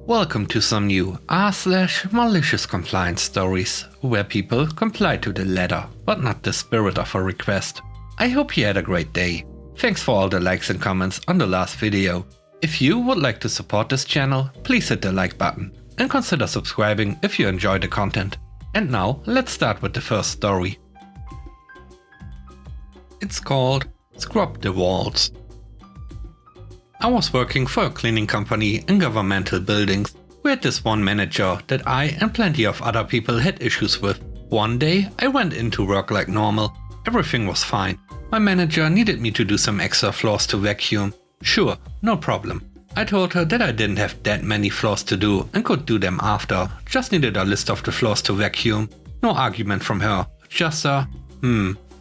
Welcome to some new r/malicious compliance stories, where people comply to the letter, but not the spirit of a request. I hope you had a great day. Thanks for all the likes and comments on the last video. If you would like to support this channel, please hit the like button and consider subscribing if you enjoy the content. And now let's start with the first story. It's called Scrub the Walls. I was working for a cleaning company in governmental buildings. We had this one manager that I and plenty of other people had issues with. One day I went into work like normal. Everything was fine. My manager needed me to do some extra floors to vacuum. Sure, no problem. I told her that I didn't have that many floors to do and could do them after. Just needed a list of the floors to vacuum. No argument from her. Just a,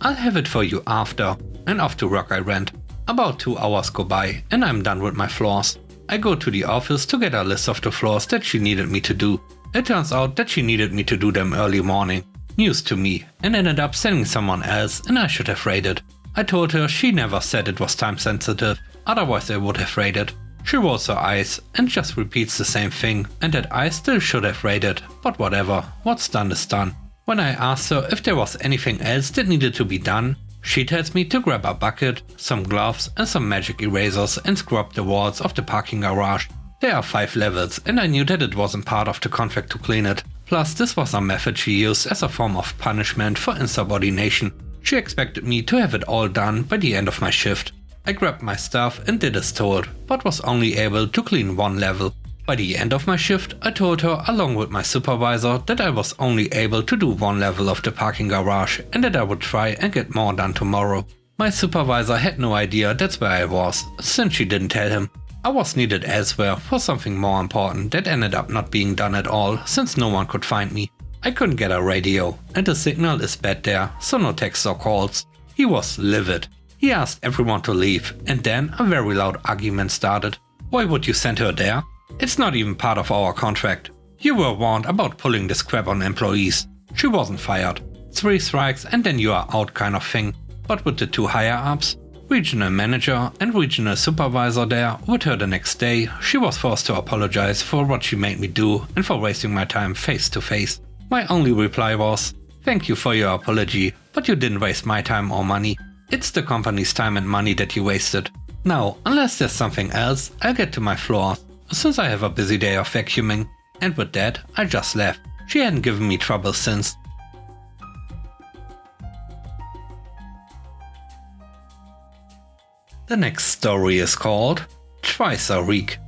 I'll have it for you after. And off to work I went. About 2 hours go by and I'm done with my floors. I go to the office to get a list of the floors that she needed me to do. It turns out that she needed me to do them early morning. News to me, and ended up sending someone else, and I should have rated. I told her she never said it was time sensitive, otherwise I would have rated. She rolls her eyes and just repeats the same thing, and that I still should have rated, but whatever, what's done is done. When I asked her if there was anything else that needed to be done, she tells me to grab a bucket, some gloves and some magic erasers and scrub the walls of the parking garage. There are 5 levels and I knew that it wasn't part of the contract to clean it. Plus this was a method she used as a form of punishment for insubordination. She expected me to have it all done by the end of my shift. I grabbed my stuff and did as told, but was only able to clean 1 level. By the end of my shift, I told her along with my supervisor that I was only able to do 1 level of the parking garage and that I would try and get more done tomorrow. My supervisor had no idea that's where I was, since she didn't tell him. I was needed elsewhere for something more important that ended up not being done at all since no one could find me. I couldn't get a radio and the signal is bad there, so no texts or calls. He was livid. He asked everyone to leave and then a very loud argument started. Why would you send her there? It's not even part of our contract. You were warned about pulling this crap on employees. She wasn't fired. 3 strikes and then you are out kind of thing. But with the 2 higher ups, regional manager and regional supervisor there with her the next day, she was forced to apologize for what she made me do and for wasting my time face to face. My only reply was, thank you for your apology, but you didn't waste my time or money. It's the company's time and money that you wasted. Now, unless there's something else, I'll get to my floor, since I have a busy day of vacuuming. And with that, I just left. She hadn't given me trouble since. The next story is called Twice a Week.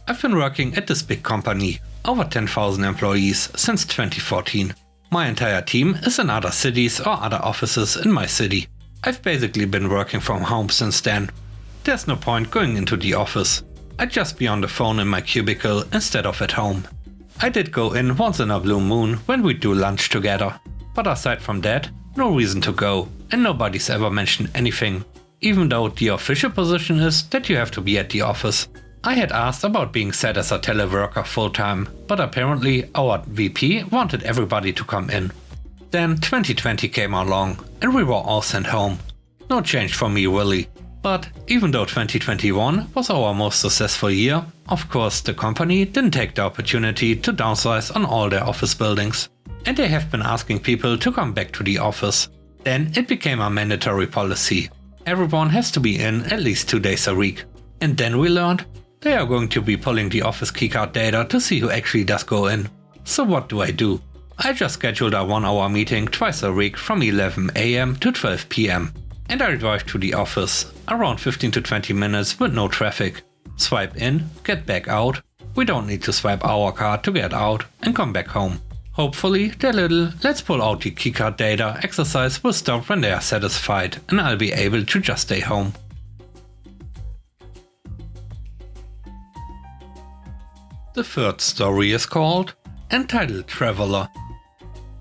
I've been working at this big company, over 10,000 employees, since 2014. My entire team is in other cities or other offices in my city. I've basically been working from home since then. There's no point going into the office. I'd just be on the phone in my cubicle instead of at home. I did go in once in a blue moon when we'd do lunch together. But aside from that, no reason to go, and nobody's ever mentioned anything. Even though the official position is that you have to be at the office. I had asked about being set as a teleworker full-time, but apparently our VP wanted everybody to come in. Then 2020 came along and we were all sent home. No change for me really. But even though 2021 was our most successful year, of course the company didn't take the opportunity to downsize on all their office buildings. And they have been asking people to come back to the office. Then it became a mandatory policy. Everyone has to be in at least 2 days a week. And then we learned they are going to be pulling the office keycard data to see who actually does go in. So what do? I just scheduled a 1-hour meeting twice a week from 11 AM to 12 PM. And I drive to the office, around 15 to 20 minutes with no traffic. Swipe in, get back out. We don't need to swipe our card to get out and come back home. Hopefully their little let's pull out the keycard data exercise will stop when they are satisfied and I'll be able to just stay home. The third story is called Entitled Traveler.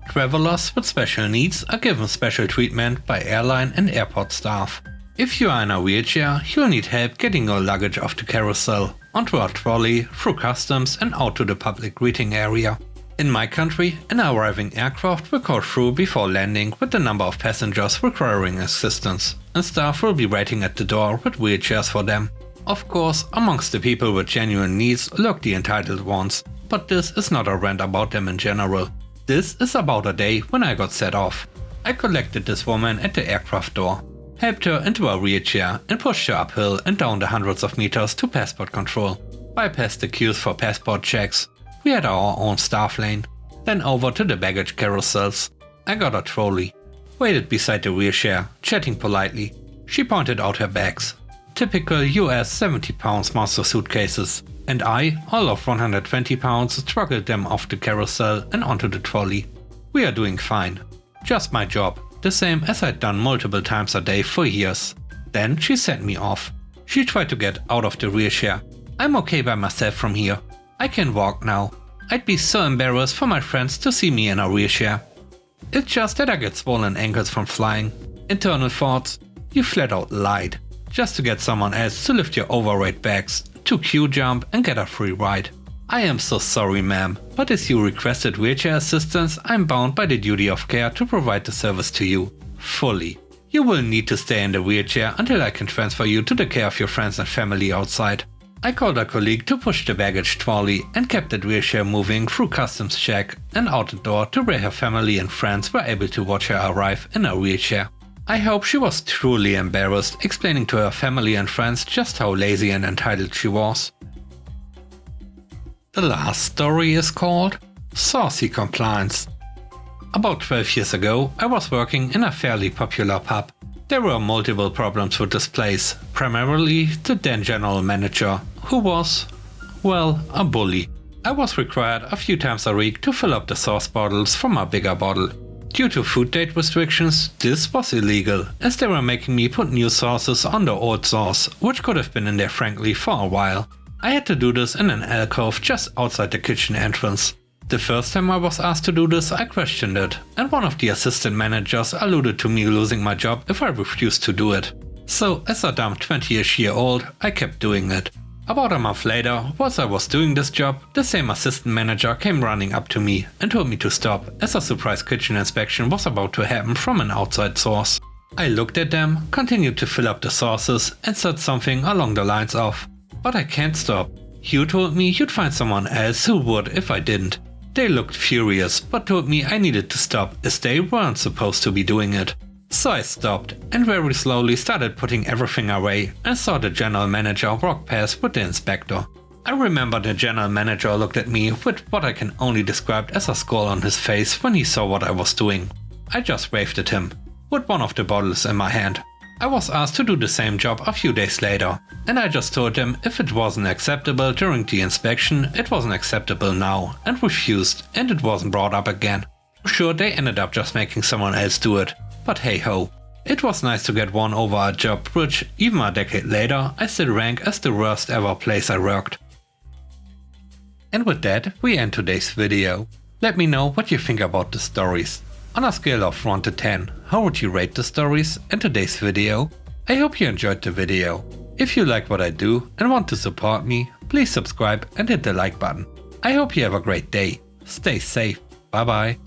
Travelers with special needs are given special treatment by airline and airport staff. If you are in a wheelchair, you'll need help getting your luggage off the carousel, onto a trolley, through customs and out to the public greeting area. In my country, an arriving aircraft will call through before landing with the number of passengers requiring assistance, and staff will be waiting at the door with wheelchairs for them. Of course, amongst the people with genuine needs lurk the entitled ones, but this is not a rant about them in general. This is about a day when I got set off. I collected this woman at the aircraft door, helped her into a wheelchair and pushed her uphill and down the hundreds of meters to passport control. Bypassed the queues for passport checks. We had our own staff lane. Then over to the baggage carousels. I got a trolley. Waited beside the wheelchair, chatting politely. She pointed out her bags. Typical US 70 pounds monster suitcases. And I, all of 120 pounds, struggled them off the carousel and onto the trolley. We are doing fine. Just my job, the same as I'd done multiple times a day for years. Then she sent me off. She tried to get out of the wheelchair. I'm okay by myself from here. I can walk now. I'd be so embarrassed for my friends to see me in a wheelchair. It's just that I get swollen ankles from flying. Internal thoughts, you flat out lied. Just to get someone else to lift your overweight bags, to queue jump and get a free ride. I am so sorry, ma'am, but as you requested wheelchair assistance, I'm bound by the duty of care to provide the service to you. Fully. You will need to stay in the wheelchair until I can transfer you to the care of your friends and family outside. I called a colleague to push the baggage trolley and kept the wheelchair moving through customs check and out the door to where her family and friends were able to watch her arrive in a wheelchair. I hope she was truly embarrassed, explaining to her family and friends just how lazy and entitled she was. The last story is called MaliciousCompliance. About 12 years ago, I was working in a fairly popular pub. There were multiple problems with this place, primarily the then general manager, who was, well, a bully. I was required a few times a week to fill up the sauce bottles from a bigger bottle. Due to food date restrictions, this was illegal, as they were making me put new sauces on the old sauce, which could have been in there frankly for a while. I had to do this in an alcove just outside the kitchen entrance. The first time I was asked to do this, I questioned it, and one of the assistant managers alluded to me losing my job if I refused to do it. So, as a dumb 20-ish-year-old, I kept doing it. About a month later, whilst I was doing this job, the same assistant manager came running up to me and told me to stop, as a surprise kitchen inspection was about to happen from an outside source. I looked at them, continued to fill up the sauces, and said something along the lines of, "But I can't stop. You told me you'd find someone else who would if I didn't." They looked furious, but told me I needed to stop, as they weren't supposed to be doing it. So I stopped, and very slowly started putting everything away, and saw the general manager walk past with the inspector. I remember the general manager looked at me with what I can only describe as a scowl on his face when he saw what I was doing. I just waved at him, with one of the bottles in my hand. I was asked to do the same job a few days later, and I just told him if it wasn't acceptable during the inspection, it wasn't acceptable now, and refused, and it wasn't brought up again. Sure, they ended up just making someone else do it, but hey ho. It was nice to get one over a job which, even a decade later, I still rank as the worst ever place I worked. And with that, we end today's video. Let me know what you think about the stories. On a scale of 1 to 10, how would you rate the stories in today's video? I hope you enjoyed the video. If you like what I do and want to support me, please subscribe and hit the like button. I hope you have a great day. Stay safe. Bye bye.